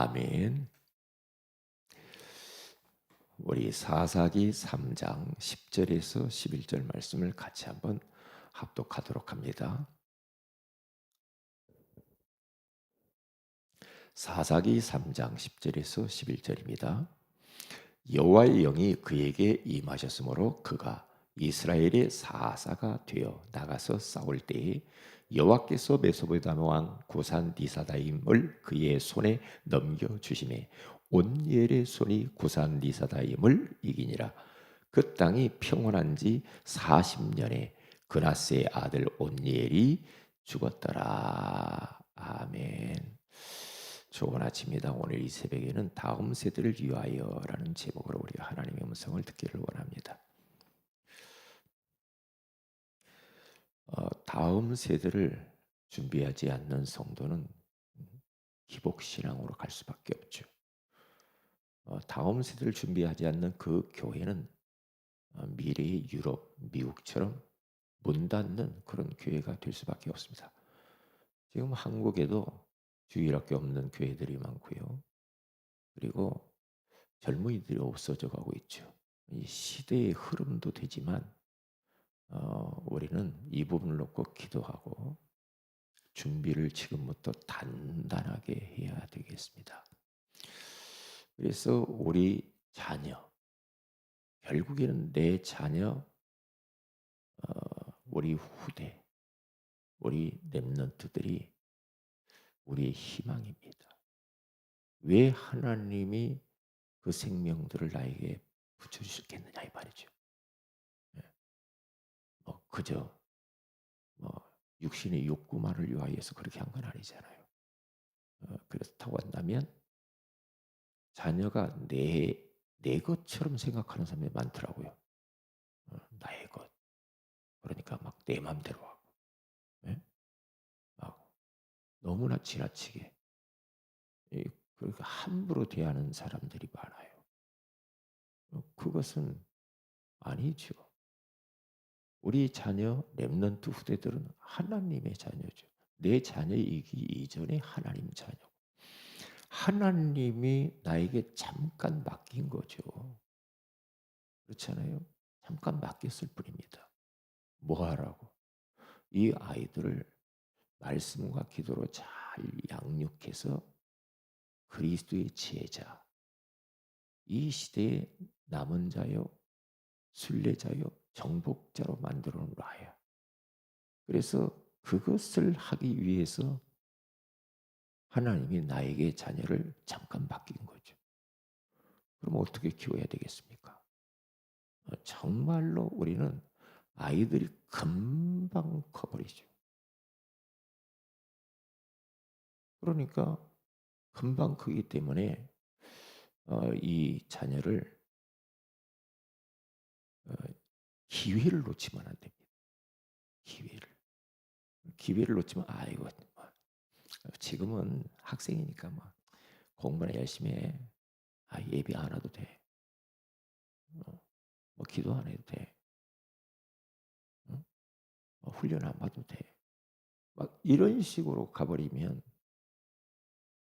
아멘. 우리 사사기 3장 10절에서 11절 말씀을 같이 한번 합독하도록 합니다. 사사기 3장 10절에서 11절입니다. 여호와의 영이 그에게 임하셨으므로 그가 이스라엘의 사사가 되어 나가서 싸울 때에 여호와께서 메소포타미아 왕 구산 리사다임을 그의 손에 넘겨 주시매 온니엘의 손이 구산 리사다임을 이기니라. 그 땅이 평온한 지 40년에 그나스의 아들 온니엘이 죽었더라. 아멘. 좋은 아침입니다. 오늘 이 새벽에는 다음 세대를 위하여라는 제목으로 우리가 하나님의 음성을 듣기를 원합니다. 다음 세대를 준비하지 않는 성도는 기복신앙으로 갈 수밖에 없죠. 다음 세대를 준비하지 않는 그 교회는 미래의 유럽, 미국처럼 문 닫는 그런 교회가 될 수밖에 없습니다. 지금 한국에도 주일학교 없는 교회들이 많고요. 그리고 젊은이들이 없어져 가고 있죠. 이 시대의 흐름도 되지만 우리는 이 부분을 놓고 기도하고 준비를 지금부터 단단하게 해야 되겠습니다. 그래서 우리 자녀, 결국에는 내 자녀, 우리 후대, 우리 렘넌트들이 우리의 희망입니다. 왜 하나님이 그 생명들을 나에게 붙여주셨겠느냐 이 말이죠. 예. 그저 뭐 육신의 욕구만을 위하여서 그렇게 한 건 아니잖아요. 그렇다고 한다면 자녀가 내 것처럼 생각하는 사람이 많더라고요. 나의 것. 그러니까 막 내 맘대로 하고, 예? 막 너무나 지나치게 그러니까 함부로 대하는 사람들이 많아요. 그것은 아니죠. 우리 자녀 렘넌트 후대들은 하나님의 자녀죠. 내 자녀이기 이전에 하나님 자녀. 하나님이 나에게 잠깐 맡긴 거죠. 그렇잖아요. 잠깐 맡겼을 뿐입니다. 뭐 하라고? 이 아이들을 말씀과 기도로 잘 양육해서 그리스도의 제자, 이 시대의 남은 자요, 순례자요, 정복자로 만들어 놔야. 그래서 그것을 하기 위해서 하나님이 나에게 자녀를 잠깐 맡긴 거죠. 그럼 어떻게 키워야 되겠습니까? 정말로 우리는 아이들이 금방 커버리죠. 그러니까 금방 크기 때문에 이 자녀를 어, 기회를 놓치면 안 됩니다. 기회를 놓치면 아이고 뭐, 지금은 학생이니까 뭐 공부나 열심히 해. 예배 안 와도 돼. 뭐 기도 안 해도 돼. 훈련 안 받아도 돼. 막 이런 식으로 가버리면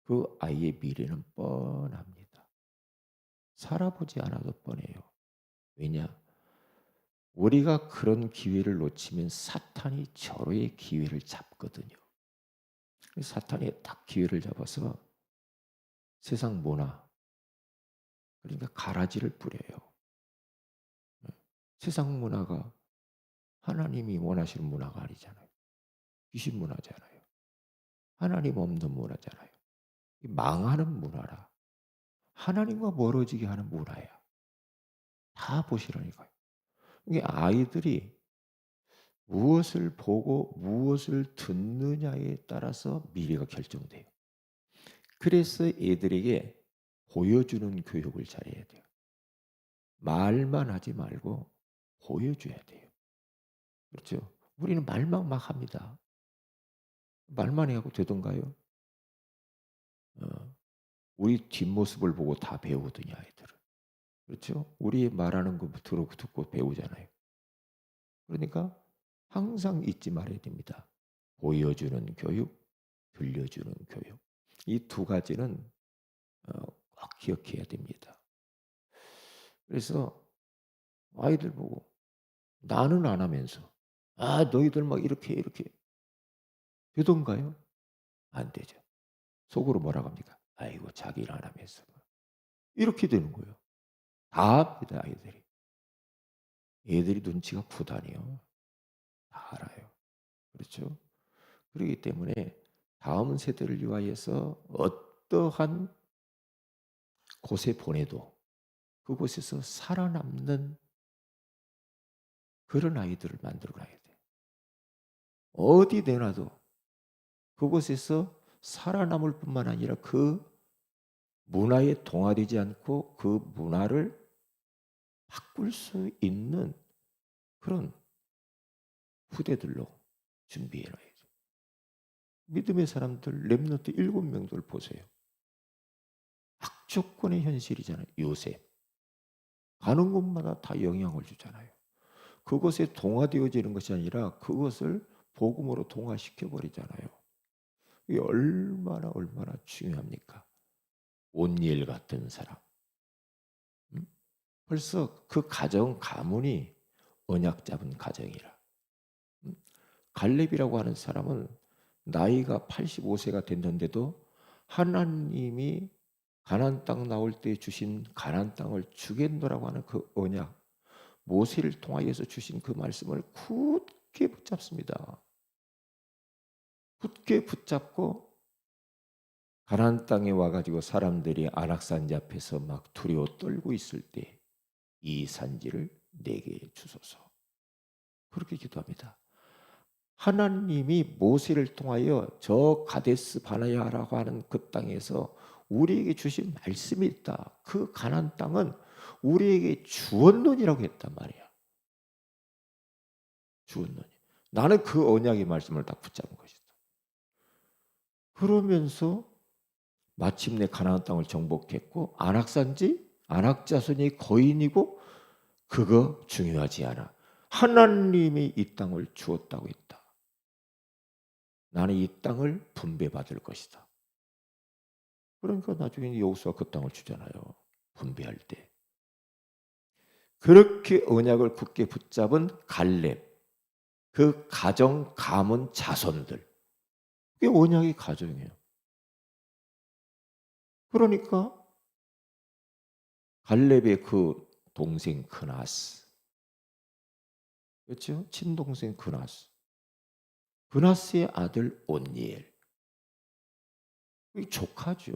그 아이의 미래는 뻔합니다. 살아보지 않아도 뻔해요. 왜냐? 우리가 그런 기회를 놓치면 사탄이 절호의 기회를 잡거든요. 사탄이 딱 기회를 잡아서 세상 문화, 그러니까 가라지를 뿌려요. 세상 문화가 하나님이 원하시는 문화가 아니잖아요. 귀신 문화잖아요. 하나님 없는 문화잖아요. 망하는 문화라. 하나님과 멀어지게 하는 문화야. 다 보시라니까요. 이게 아이들이 무엇을 보고 무엇을 듣느냐에 따라서 미래가 결정돼요. 그래서 애들에게 보여주는 교육을 잘해야 돼요. 말만 하지 말고 보여줘야 돼요. 그렇죠? 우리는 말만 막 합니다. 말만 해갖고 되던가요? 어, 우리 뒷모습을 보고 다 배우더니 아이들은. 그렇죠? 우리 말하는 거 듣고 배우잖아요. 그러니까 항상 잊지 말아야 됩니다. 보여주는 교육, 들려주는 교육. 이 두 가지는 기억해야 됩니다. 그래서 아이들 보고 나는 안 하면서 너희들 막 이렇게 되던가요? 안 되죠. 속으로 뭐라고 합니까? 아이고 자기 일 안 하면서 이렇게 되는 거예요. 다 압니다 아이들이. 애들이 눈치가 구다니요. 다 알아요. 그렇죠? 그렇기 때문에 다음 세대를 위하여서 어떠한 곳에 보내도 그곳에서 살아남는 그런 아이들을 만들어 놔야 돼요. 어디 내놔도 그곳에서 살아남을 뿐만 아니라 그 문화에 동화되지 않고 그 문화를 바꿀 수 있는 그런 후대들로 준비해 놔야죠. 믿음의 사람들 렘넌트 7명들 보세요. 악조건의 현실이잖아요. 요새 가는 곳마다 다 영향을 주잖아요. 그것에 동화되어지는 것이 아니라 그것을 복음으로 동화시켜 버리잖아요. 이게 얼마나 중요합니까? 온니엘 같은 사람. 벌써 그 가정 가문이 언약 잡은 가정이라. 갈렙이라고 하는 사람은 나이가 85세가 됐는데도 하나님이 가나안 땅 나올 때 주신 가나안 땅을 주겠노라고 하는 그 언약, 모세를 통하여서 주신 그 말씀을 굳게 붙잡습니다. 굳게 붙잡고 가나안 땅에 와가지고 사람들이 안악산지 앞에서 막 두려워 떨고 있을 때 이 산지를 내게 주소서. 그렇게 기도합니다. 하나님이 모세를 통하여 저 가데스 바네아라고 하는 그 땅에서 우리에게 주신 말씀이 있다. 그 가나안 땅은 우리에게 주었노니라고 했단 말이야. 주었노니. 나는 그 언약의 말씀을 딱 붙잡은 것이다. 그러면서 마침내 가나안 땅을 정복했고 안악 자손이 거인이고 그거 중요하지 않아. 하나님이 이 땅을 주었다고 했다. 나는 이 땅을 분배받을 것이다. 그러니까 나중에 여호수아가 그 땅을 주잖아요. 분배할 때. 그렇게 언약을 굳게 붙잡은 갈렙, 그 가정 가문 자손들. 그게 언약의 가정이에요. 그러니까 갈렙의 그 동생 그나스, 그렇죠? 친동생 그나스, 그나스의 아들 온니엘, 조카죠.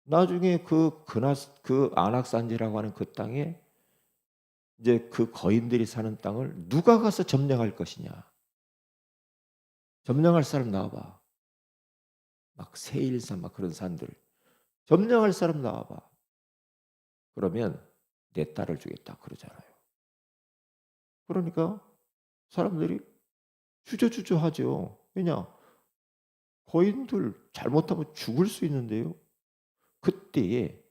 나중에 그 그나스 그 안악산지라고 하는 그 땅에 이제 그 거인들이 사는 땅을 누가 가서 점령할 것이냐? 점령할 사람 나와봐. 막 세일산 막 그런 산들 점령할 사람 나와봐. 그러면 내 딸을 주겠다 그러잖아요. 그러니까 사람들이 주저주저하죠. 왜냐? 거인들 잘못하면 죽을 수 있는데요. 그때에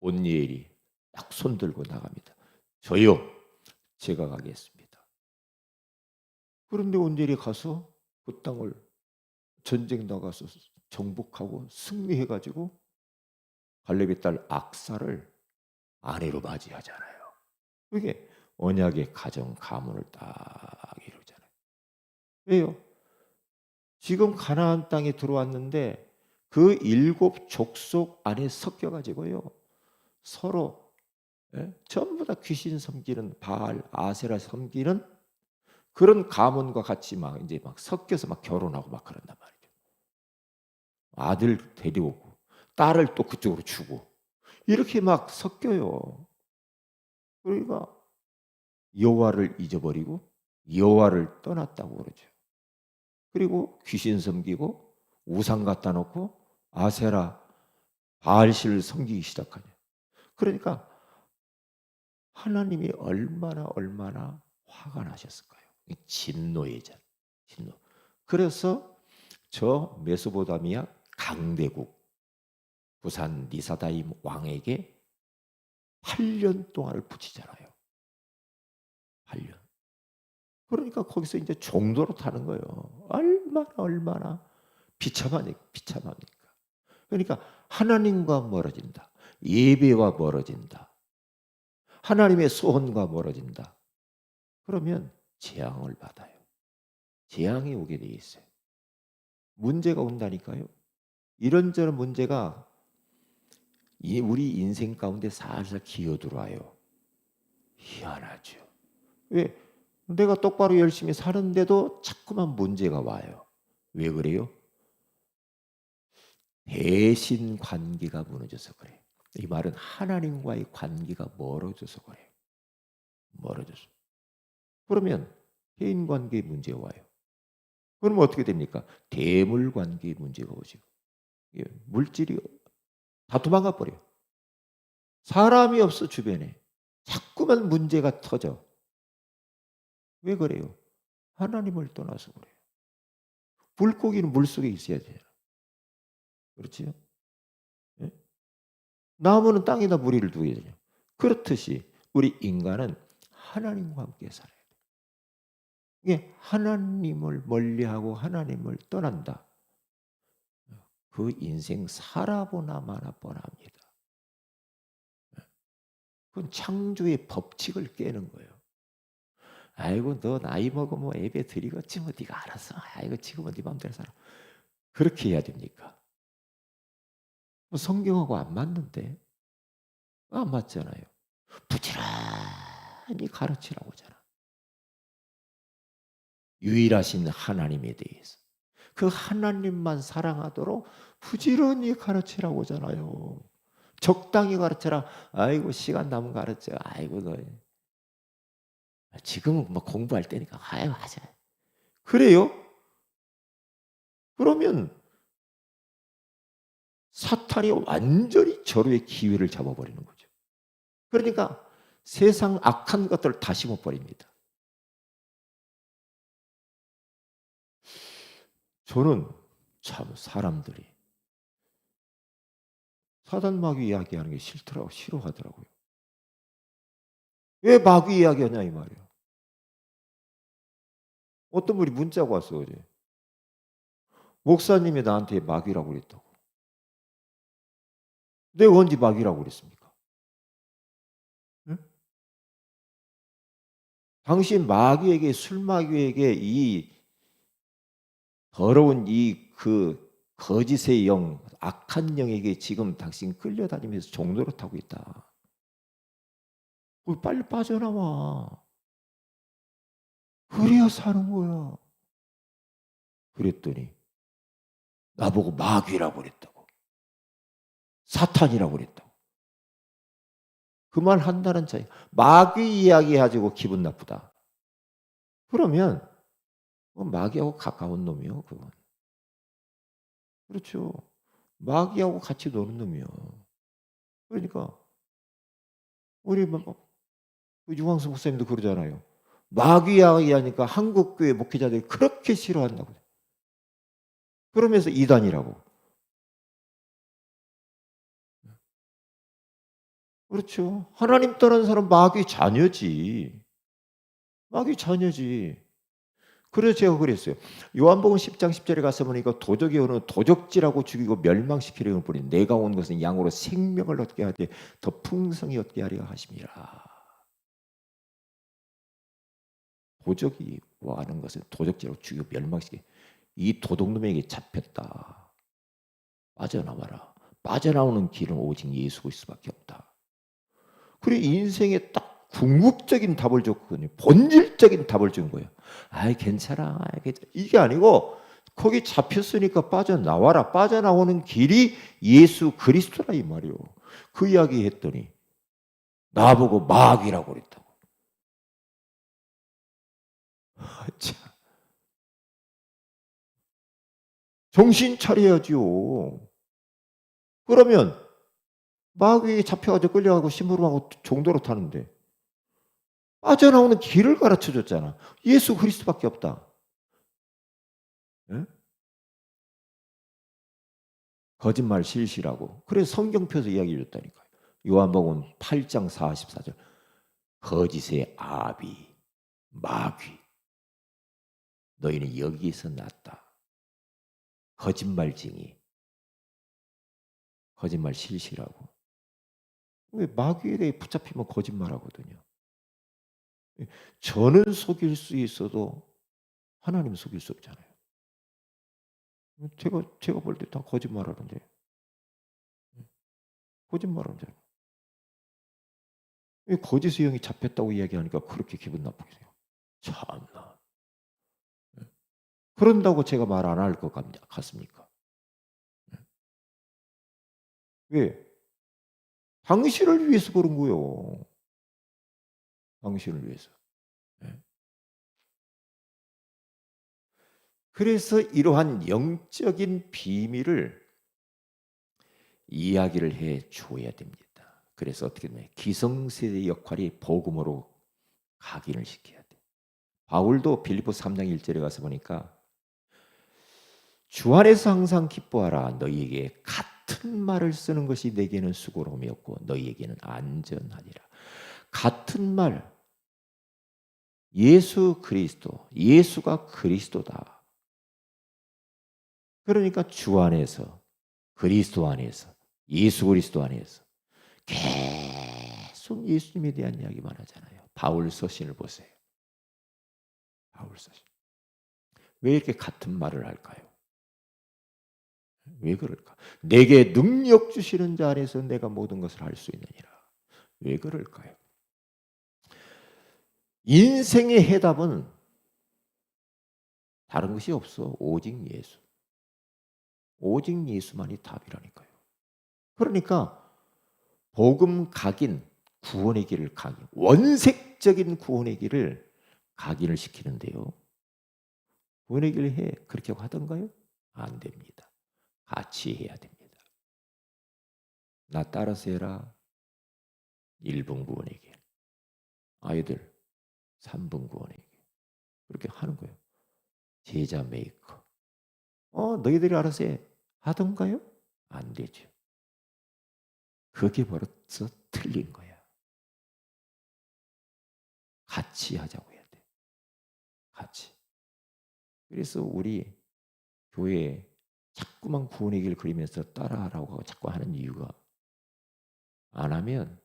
온니엘이 딱 손들고 나갑니다. 저요, 제가 가겠습니다. 그런데 온니엘이 가서 그 땅을 전쟁 나가서 정복하고 승리해가지고 갈렙의 딸 악사를 아내로 맞이하잖아요. 그게 언약의 가정 가문을 딱 이루잖아요. 왜요? 지금 가나안 땅에 들어왔는데 그 7 족속 안에 섞여가지고요. 서로 전부 다 귀신 섬기는 바알, 아세라 섬기는 그런 가문과 같이 막 이제 막 섞여서 막 결혼하고 막 그런단 말이죠. 아들 데려오고 딸을 또 그쪽으로 주고 이렇게 막 섞여요. 그러니까 여호와를 잊어버리고 여호와를 떠났다고 그러죠. 그리고 귀신 섬기고 우상 갖다 놓고 아세라 바알신을 섬기기 시작하냐. 그러니까 하나님이 얼마나 화가 나셨을까요? 진노의 전, 진노. 그래서 저 메소포타미아 강대국 부산 니사다임 왕에게 8년 동안을 붙이잖아요. 8년. 그러니까 거기서 이제 종도로 타는 거예요. 얼마나 비참합니까? 그러니까 하나님과 멀어진다. 예배와 멀어진다. 하나님의 소원과 멀어진다. 그러면 재앙을 받아요. 재앙이 오게 돼 있어요. 문제가 온다니까요. 이런저런 문제가 우리 인생 가운데 살살 기어들어와요. 희한하죠. 왜? 내가 똑바로 열심히 사는데도 자꾸만 문제가 와요. 왜 그래요? 대신 관계가 무너져서 그래요. 이 말은 하나님과의 관계가 멀어져서 그래요. 멀어져서. 그러면 대인 관계에 문제가 와요. 그러면 어떻게 됩니까? 대물 관계에 문제가 오죠. 물질이 다 도망가 버려요. 사람이 없어 주변에. 자꾸만 문제가 터져. 왜 그래요? 하나님을 떠나서 그래요. 물고기는 물속에 있어야 돼요. 그렇지요? 예? 나무는 땅에다 무리를 두어야 돼요. 그렇듯이 우리 인간은 하나님과 함께 살아야 돼요. 이게 하나님을 멀리하고 하나님을 떠난다. 그 인생 살아보나 마나 뻔합니다. 그건 창조의 법칙을 깨는 거예요. 아이고 너 나이 먹으면 예배 드리겠지 뭐 네가 알아서. 아이고 지금은 네 마음대로 살아. 그렇게 해야 됩니까? 뭐 성경하고 안 맞는데? 안 맞잖아요. 부지런히 가르치라고 하잖아. 유일하신 하나님에 대해서. 그 하나님만 사랑하도록 부지런히 가르치라고 하잖아요. 적당히 가르쳐라. 아이고 시간 남은 가르쳐. 아이고 너 지금은 뭐 공부할 때니까 아유 하자. 그래요? 그러면 사탄이 완전히 절호의 기회를 잡아버리는 거죠. 그러니까 세상 악한 것들을 다 심어버립니다. 저는 참 사람들이 사단 마귀 이야기하는 게 싫더라고 싫어하더라고요. 왜 마귀 이야기하냐 이 말이에요. 어떤 분이 문자가 왔어 어제. 목사님이 나한테 마귀라고 그랬다고. 내가 언제 마귀라고 그랬습니까? 응? 당신 마귀에게 술 마귀에게 이 더러운 이 그 거짓의 영, 악한 영에게 지금 당신 끌려다니면서 종노릇하고 있다. 빨리 빠져나와. 그래야 사는 거야. 그랬더니 나보고 마귀라고 그랬다고. 사탄이라고 그랬다고. 그 말 한다는 차이. 마귀 이야기 가지고 기분 나쁘다. 그러면 마귀하고 가까운 놈이요. 그건. 그렇죠. 마귀하고 같이 노는 놈이요. 그러니까 우리 유광수 목사님도 그러잖아요. 마귀 이야기하니까 한국 교회 목회자들이 그렇게 싫어한다고. 그러면서 이단이라고. 그렇죠. 하나님 떠난 사람 마귀 자녀지. 마귀 자녀지. 그래서 제가 그랬어요. 요한복음 10장 10절에 가서 보니까 도적이 오는 도적질하고 죽이고 멸망시키려는 뿐이 내가 온 것은 양으로 생명을 얻게 하되 더 풍성히 얻게 하려 하심이라. 도적이 와는 것은 도적질하고 죽이고 멸망시키. 이 도둑놈에게 잡혔다. 빠져나와라. 빠져나오는 길은 오직 예수 그리스도밖에 없다. 그래 인생에 딱 궁극적인 답을 줬거든요. 본질적인 답을 준 거예요. 아이 괜찮아. 이게 아니고 거기 잡혔으니까 빠져나와라. 빠져나오는 길이 예수 그리스도라 이 말이요. 그 이야기 했더니 나보고 마귀라고 그랬다고. 참. 정신 차려야지요. 그러면 마귀에 잡혀가지고 끌려가고 심부름하고 종도로 타는데 빠져나오는 길을 가르쳐줬잖아. 예수 그리스도밖에 없다. 예? 거짓말 실시라고. 그래서 성경표에서 이야기해 줬다니까요. 요한복음 8장 44절. 거짓의 아비 마귀 너희는 여기에서 났다. 거짓말쟁이 거짓말 실시라고. 왜 마귀에게 붙잡히면 거짓말하거든요. 저는 속일 수 있어도 하나님은 속일 수 없잖아요. 제가 볼 때 다 거짓말하는데 거짓말하잖아요. 거짓의 영이 잡혔다고 이야기하니까 그렇게 기분 나쁘세요. 참나. 그런다고 제가 말 안 할 것 같습니까? 왜? 당신을 위해서 그런 거요. 당신을 위해서. 그래서 이러한 영적인 비밀을 이야기를 해 줘야 됩니다. 그래서 어떻게 되냐? 기성세대의 역할이 복음으로 각인을 시켜야 돼. 바울도 빌립보 3장 1절에 가서 보니까 주 안에서 항상 기뻐하라. 너희에게 같은 말을 쓰는 것이 내게는 수고로움이 없고 너희에게는 안전하니라. 같은 말, 예수 그리스도, 예수가 그리스도다. 그러니까 주 안에서, 그리스도 안에서, 예수 그리스도 안에서 계속 예수님에 대한 이야기만 하잖아요. 바울 서신을 보세요. 바울 서신. 왜 이렇게 같은 말을 할까요? 왜 그럴까? 내게 능력 주시는 자 안에서 내가 모든 것을 할 수 있느니라. 왜 그럴까요? 인생의 해답은 다른 것이 없어. 오직 예수. 오직 예수만이 답이라니까요. 그러니까 복음 각인, 구원의 길을 각인, 원색적인 구원의 길을 각인을 시키는데요. 구원의 길을 해 그렇게 하던가요? 안 됩니다. 같이 해야 됩니다. 나 따라서 해라. 1분 구원의 길. 아이들 3분 구원의 길. 그렇게 하는 거예요. 제자 메이커. 너희들이 알아서 해. 하던가요? 안 되죠. 그게 벌써 틀린 거야. 같이 하자고 해야 돼. 같이. 그래서 우리 교회에 자꾸만 구원의 길 그리면서 따라하라고 자꾸 하는 이유가 안 하면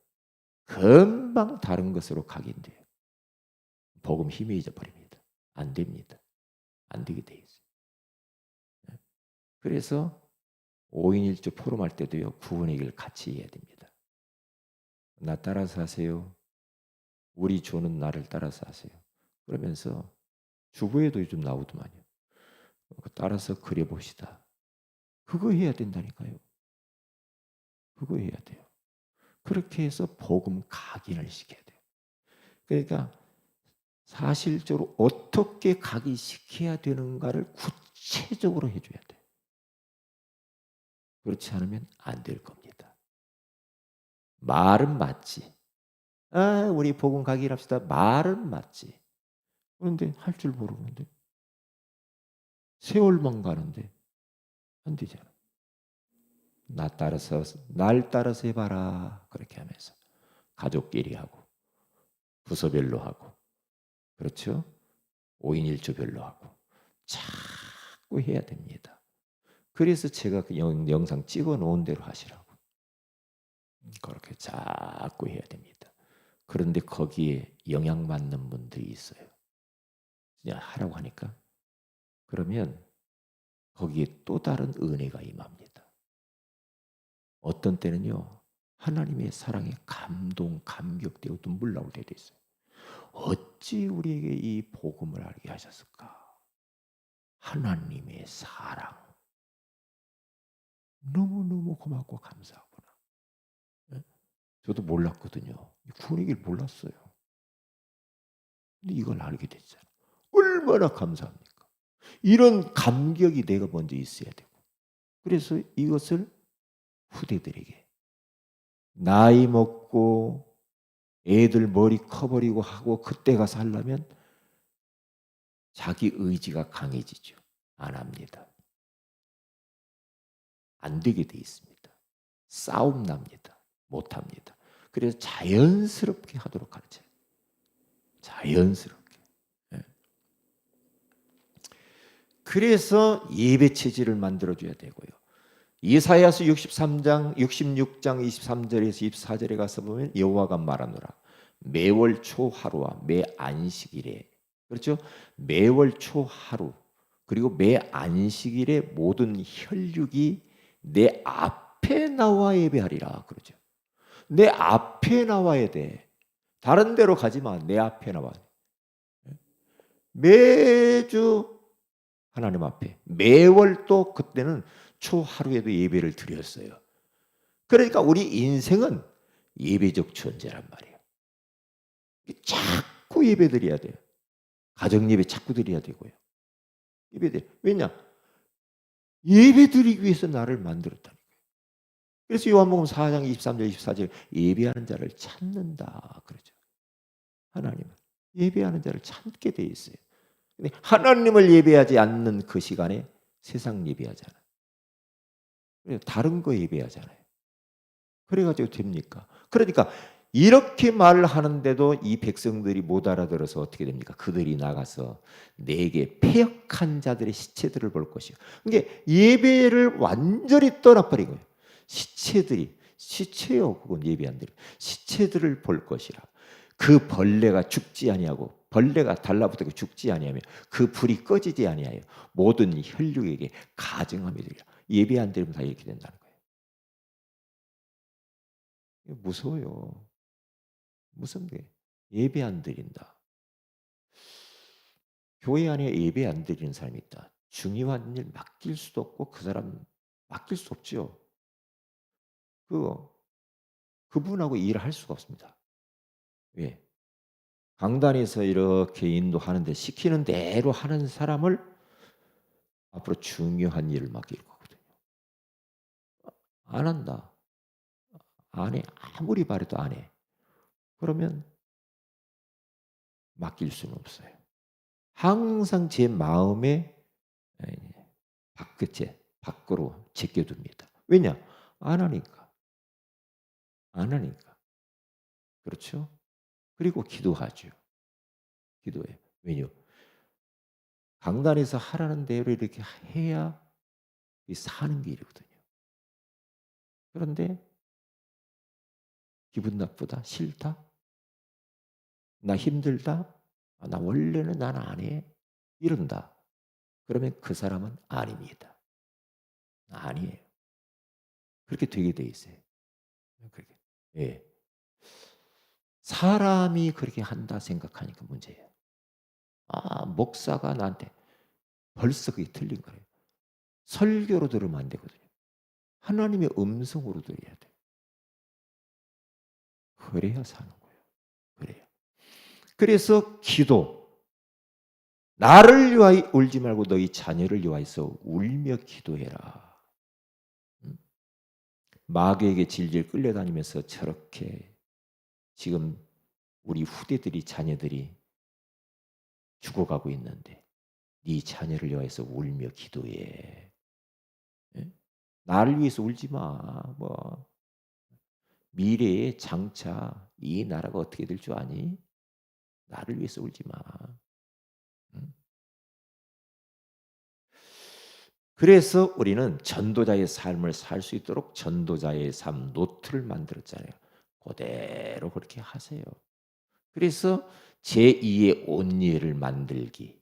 금방 다른 것으로 각인돼요. 복음 힘이 잊어버립니다. 안 됩니다. 안 되게 돼 있어요. 그래서 5인 1조 포럼 할 때도요. 구원의 길 같이 해야 됩니다. 나 따라서 하세요. 우리 주는 나를 따라서 하세요. 그러면서 주부에도 요즘 나오더만요. 따라서 그려봅시다. 그거 해야 된다니까요. 그거 해야 돼요. 그렇게 해서 복음 각인을 시켜야 돼요. 그러니까 사실적으로 어떻게 각인시켜야 되는가를 구체적으로 해줘야 돼요. 그렇지 않으면 안 될 겁니다. 말은 맞지. 우리 복음 각인합시다. 말은 맞지. 그런데 할 줄 모르는데 세월만 가는데 안 되잖아. 날 따라서 해봐라. 그렇게 하면서 가족끼리 하고 부서별로 하고 그렇죠? 5인 1조별로 하고 자꾸 해야 됩니다. 그래서 제가 그 영상 찍어 놓은 대로 하시라고. 그렇게 자꾸 해야 됩니다. 그런데 거기에 영향받는 분들이 있어요. 그냥 하라고 하니까. 그러면 거기에 또 다른 은혜가 임합니다. 어떤 때는요. 하나님의 사랑에 감동, 감격되어 눈물 나올 때도 있어요. 어찌 우리에게 이 복음을 알게 하셨을까? 하나님의 사랑. 너무너무 고맙고 감사하구나. 저도 몰랐거든요. 구원의 길 몰랐어요. 근데 이걸 알게 됐잖아요. 얼마나 감사합니까? 이런 감격이 내가 먼저 있어야 되고. 그래서 이것을 후대들에게 나이 먹고 애들 머리 커버리고 하고 그때 가서 하려면 자기 의지가 강해지죠. 안 합니다. 안 되게 돼 있습니다. 싸움 납니다. 못 합니다. 그래서 자연스럽게 하도록 가르쳐요. 자연스럽게. 그래서 예배 체질을 만들어줘야 되고요. 이사야서 66장 23절에서 24절에 가서 보면 여호와가 말하노라. 매월 초 하루와 매 안식일에, 그렇죠? 매월 초 하루 그리고 매 안식일에 모든 혈육이 내 앞에 나와 예배하리라 그러죠. 내 앞에 나와야 돼. 다른 데로 가지 마. 내 앞에 나와. 매주 하나님 앞에, 매월 또 그때는 초 하루에도 예배를 드렸어요. 그러니까 우리 인생은 예배적 존재란 말이에요. 자꾸 예배 드려야 돼요. 가정 예배 자꾸 드려야 되고요. 예배 드려. 왜냐? 예배 드리기 위해서 나를 만들었다는 거예요. 그래서 요한복음 4장 23절 24절 예배하는 자를 찾는다 그러죠. 하나님은 예배하는 자를 찾게 돼 있어요. 근데 하나님을 예배하지 않는 그 시간에 세상 예배하잖아요. 다른 거 예배하잖아요. 그래가지고 됩니까? 그러니까 이렇게 말을 하는데도 이 백성들이 못 알아들어서 어떻게 됩니까? 그들이 나가서 내게 패역한 자들의 시체들을 볼 것이요. 이게 예배를 완전히 떠나버린 거예요. 시체요. 그건 예배 안 드려. 시체들을 볼 것이라. 그 벌레가 죽지 아니하고 벌레가 달라붙고 죽지 아니하며 그 불이 꺼지지 아니하여 모든 혈육에게 가증함이 되리라. 예배 안 드리면 다 이렇게 된다는 거예요. 무서워요. 무슨 게 예배 안 드린다. 교회 안에 예배 안 드리는 사람이 있다. 중요한 일 맡길 수도 없고 그 사람 맡길 수 없죠. 그분하고 일을 할 수가 없습니다. 왜? 강단에서 이렇게 인도하는데 시키는 대로 하는 사람을 앞으로 중요한 일을 맡길 거거든요. 안 한다. 안 해. 아무리 바래도 안 해. 그러면 맡길 수는 없어요. 항상 제 마음에 밖으로 제껴둡니다. 왜냐? 안 하니까. 안 하니까. 그렇죠? 그리고 기도하죠. 기도해요. 왜냐? 강단에서 하라는 대로 이렇게 해야 사는 길이거든요. 그런데 기분 나쁘다? 싫다? 나 힘들다? 나 원래는 난 안 해. 이런다. 그러면 그 사람은 아닙니다. 아니에요. 그렇게 되게 돼 있어요. 그렇게. 예. 사람이 그렇게 한다 생각하니까 문제예요. 목사가 나한테 벌써 그게 틀린 거예요. 설교로 들으면 안 되거든요. 하나님의 음성으로 들어야 돼요. 그래야 사는 거예요. 그래요. 그래서 기도. 나를 위하여 울지 말고 너희 자녀를 위하여서 울며 기도해라. 마귀에게 질질 끌려다니면서 저렇게 지금 우리 후대들이 자녀들이 죽어가고 있는데 네 자녀를 위하여서 울며 기도해. 예? 나를 위해서 울지 마. 미래에 장차 이 나라가 어떻게 될 줄 아니? 나를 위해서 울지 마. 응? 그래서 우리는 전도자의 삶을 살 수 있도록 전도자의 삶 노트를 만들었잖아요. 그대로 그렇게 하세요. 그래서 제2의 온니엘을 만들기.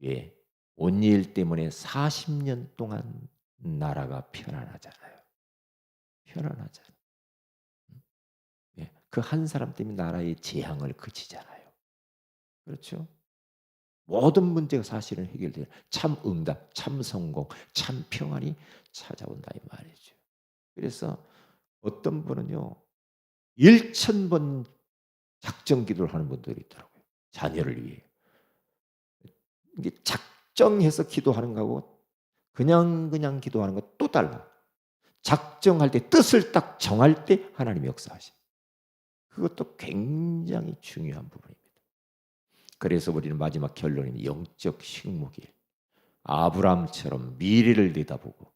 예. 온니엘 때문에 40년 동안 나라가 편안하잖아요. 편안하잖아요. 예. 그 한 사람 때문에 나라의 재앙을 그치잖아요. 그렇죠? 모든 문제가 사실은 해결돼요. 참 응답, 참 성공, 참 평안이 찾아온다 이 말이죠. 그래서 어떤 분은요 1000번 작정 기도를 하는 분들이 있더라고요. 자녀를 위해. 이게 작정해서 기도하는 거하고 그냥 기도하는 거 또 달라. 작정할 때 뜻을 딱 정할 때 하나님이 역사하셔. 그것도 굉장히 중요한 부분입니다. 그래서 우리는 마지막 결론이 영적 식목일. 아브라함처럼 미래를 내다보고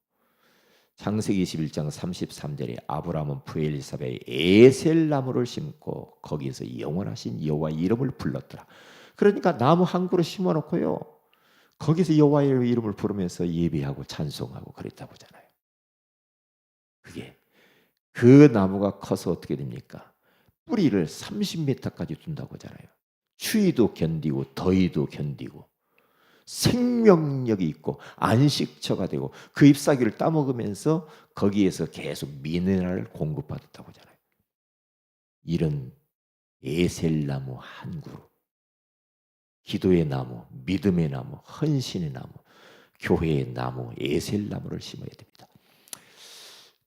창세기 21장 33절에 아브라함은 부엘사베에 에셀 나무를 심고 거기에서 영원하신 여호와 이름을 불렀더라. 그러니까 나무 한 그루 심어놓고요. 거기서 여호와의 이름을 부르면서 예배하고 찬송하고 그랬다고 하잖아요. 그게 그 나무가 커서 어떻게 됩니까? 뿌리를 30m까지 둔다고 하잖아요. 추위도 견디고 더위도 견디고 생명력이 있고 안식처가 되고 그 잎사귀를 따먹으면서 거기에서 계속 미네랄을 공급받았다고 하잖아요. 이런 에셀나무 한 그루, 기도의 나무, 믿음의 나무, 헌신의 나무, 교회의 나무, 에셀나무를 심어야 됩니다.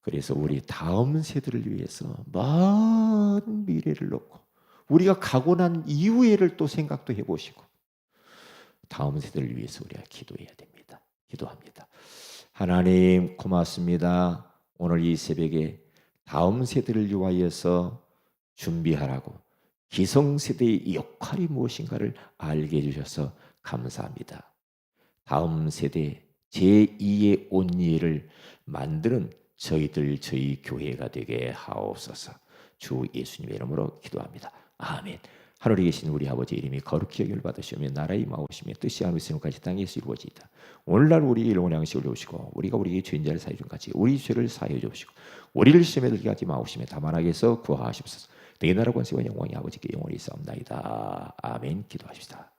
그래서 우리 다음 세대를 위해서 먼 미래를 놓고 우리가 가고 난 이후에를 또 생각도 해보시고 다음 세대를 위해서 우리가 기도해야 됩니다. 기도합니다. 하나님 고맙습니다. 오늘 이 새벽에 다음 세대를 위하여서 준비하라고 기성세대의 역할이 무엇인가를 알게 해주셔서 감사합니다. 다음 세대 제2의 온리를 만드는 저희 교회가 되게 하옵소서. 주 예수님의 이름으로 기도합니다. 아멘. 하늘에 계신 우리 아버지 이름이 거룩히 여김을 받으시며 나라의 임하오시며 뜻이 하늘에서 같이 땅에서 이루어지이다. 오늘날 우리에게 일용할 양식을 주시고 우리가 우리에게 죄인자를 사해 준 같이 우리 죄를 사해 주시고 우리를 시험에 들게 하지 마옵시며 다만 악에서 구하옵소서. 내 나라 권세와 영광이 아버지께 영원히 있사옵나이다. 아멘. 기도하십시다.